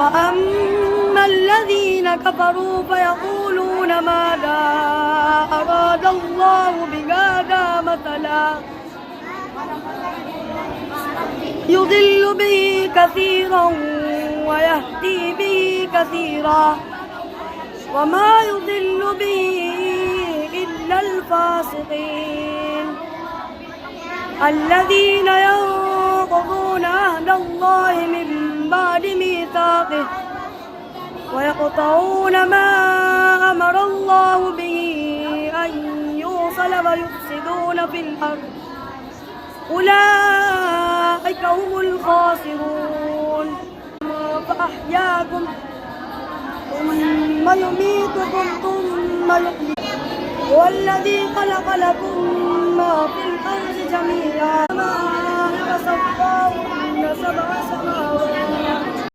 وأما الذين كفروا فيقولون ماذا أراد الله بهذا مثلا يضل به كثيرا ويهدي به كثيرا وما يضل به إلا الفاسقين الذين ينقضون عهد الله من بعد ميثاقه ويقطعون ما أمر الله به أن يوصل ويفسدون في الأرض أولئك هم الخاسرون فأحياكم ثم يميتكم ثم يحييكم هو الذي خلق لكم ما في الأرض جميعا ما سخرهن 7 سماوات